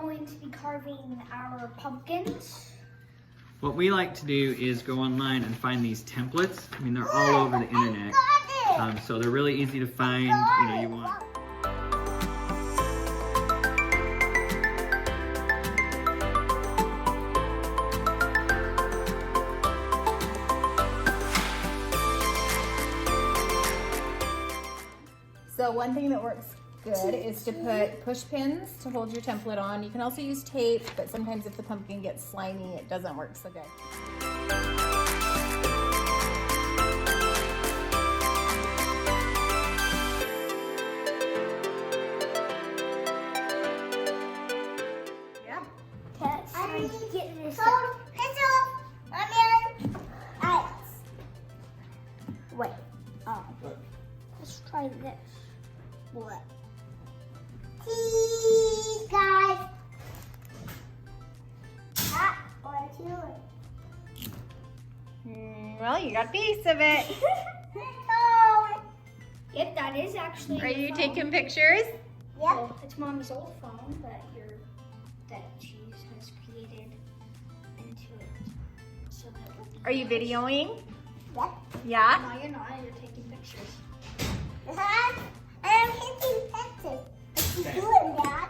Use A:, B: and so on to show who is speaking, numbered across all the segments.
A: going to be carving our pumpkins.
B: What we like to do is go online and find these templates. I mean, they're all over the internet. So they're really easy to find. You know, you want.
C: So one thing that works good is to put push pins to hold your template on. You can also use tape, but sometimes if the pumpkin gets slimy, it doesn't work so good. Yeah.
A: I need to get this. Wait. Let's try this. What? Cheese, guys.
C: Well, you got a piece of it.
A: Yep, that is actually.
C: Are you
A: phone.
C: taking pictures?
A: Yep. Well, it's Mommy's old phone, but that she has created into it. So that would be
C: Are you videoing?
A: Yep.
C: Yeah?
A: No, you're not. You're taking pictures.
D: I'm hitting pencils. What you doing, Dad?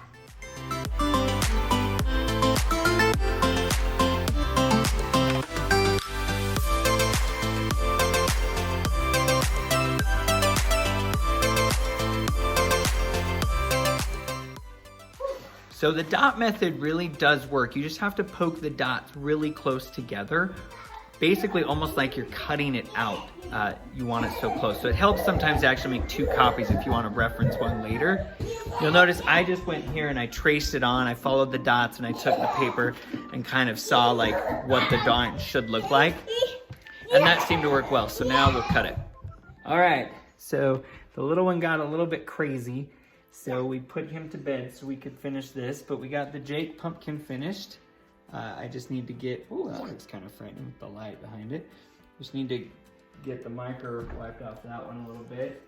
B: So the dot method really does work. You just have to poke the dots really close together. Basically almost like you're cutting it out. You want it so close. So it helps sometimes to actually make two copies if you want to reference one later. You'll notice I just went here and I traced it on. I followed the dots and I took the paper and kind of saw like what the dot should look like. And that seemed to work well. So now we'll cut it. All right, so the little one got a little bit crazy. So we put him to bed so we could finish this, but we got the Jake pumpkin finished. I just need to get, oh, that looks kind of frightening with the light behind it. Just need to get the marker wiped off that one a little bit.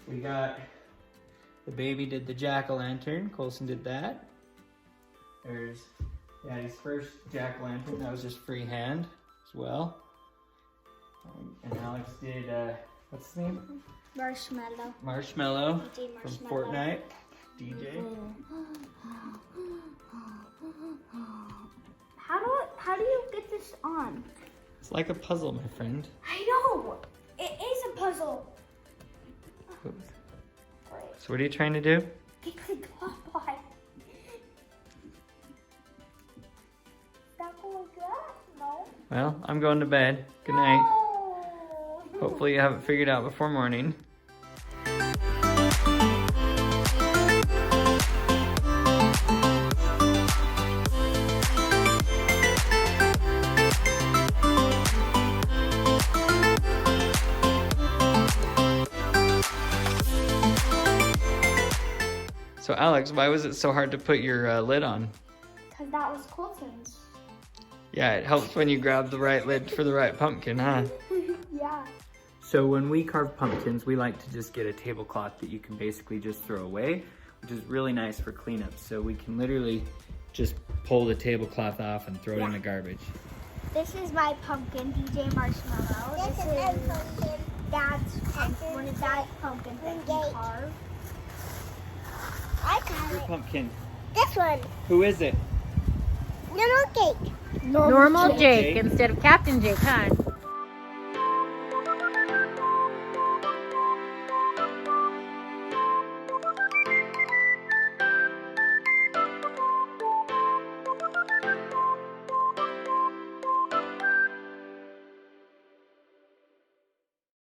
B: We got, the baby did the jack-o'-lantern, Colson did that. There's Daddy's first jack-o'-lantern, that was just freehand as well. And Alex did, what's his name?
A: Marshmallow.
B: Marshmallow
A: DJ
B: from
A: Marshmallow.
B: Fortnite. DJ.
A: How do you get this on?
B: It's like a puzzle, my friend.
A: I know. It is a puzzle.
B: Oops. So what are you trying to do?
A: Get the top on. That going good? No.
B: Well, I'm going to bed. Good night.
A: No.
B: Hopefully you have it figured out before morning. So Alex, why was it so hard to put your lid on?
A: Because that was Colton's.
B: Yeah, it helps when you grab the right lid for the right pumpkin, huh?
A: Yeah.
B: So when we carve pumpkins, we like to just get a tablecloth that you can basically just throw away, which is really nice for cleanup. So we can literally just pull the tablecloth off and throw it in the garbage.
A: This is my pumpkin, DJ Marshmallow.
D: This is my pumpkin.
A: Dad's pumpkin. One of Dad's pumpkins that he carved.
D: I got
B: Your
D: it.
B: pumpkin.
D: This one.
B: Who is it?
D: Normal cake.
C: Normal Jake instead of Captain Jake, huh?